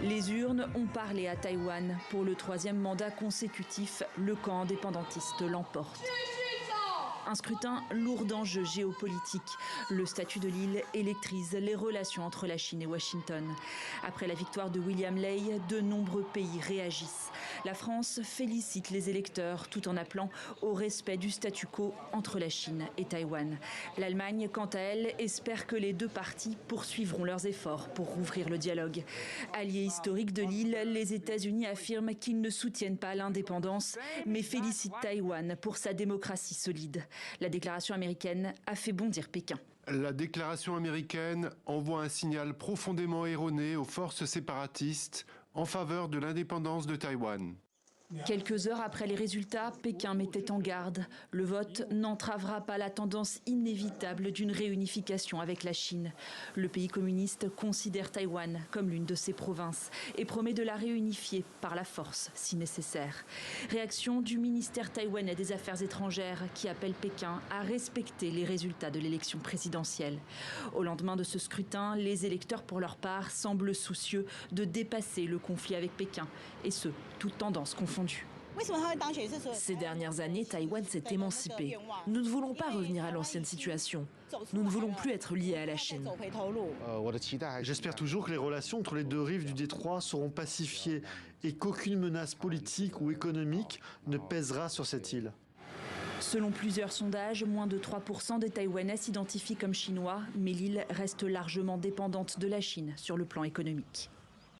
Les urnes ont parlé à Taïwan. Pour le 3e mandat consécutif, le camp indépendantiste l'emporte. Un scrutin lourd d'enjeux géopolitiques. Le statut de l'île électrise les relations entre la Chine et Washington. Après la victoire de William Lay, de nombreux pays réagissent. La France félicite les électeurs tout en appelant au respect du statu quo entre la Chine et Taïwan. L'Allemagne, quant à elle, espère que les deux parties poursuivront leurs efforts pour rouvrir le dialogue. Alliés historiques de l'île, les États-Unis affirment qu'ils ne soutiennent pas l'indépendance, mais félicitent Taïwan pour sa démocratie solide. La déclaration américaine a fait bondir Pékin. La déclaration américaine envoie un signal profondément erroné aux forces séparatistes en faveur de l'indépendance de Taïwan. Quelques heures après les résultats, Pékin mettait en garde. Le vote n'entravera pas la tendance inévitable d'une réunification avec la Chine. Le pays communiste considère Taïwan comme l'une de ses provinces et promet de la réunifier par la force si nécessaire. Réaction du ministère taïwanais des Affaires étrangères qui appelle Pékin à respecter les résultats de l'élection présidentielle. Au lendemain de ce scrutin, les électeurs pour leur part semblent soucieux de dépasser le conflit avec Pékin et ce, toutes tendances confondues. Ces dernières années, Taïwan s'est émancipé. Nous ne voulons pas revenir à l'ancienne situation. Nous ne voulons plus être liés à la Chine. J'espère toujours que les relations entre les deux rives du détroit seront pacifiées et qu'aucune menace politique ou économique ne pèsera sur cette île. Selon plusieurs sondages, moins de 3% des Taïwanais s'identifient comme chinois, mais l'île reste largement dépendante de la Chine sur le plan économique.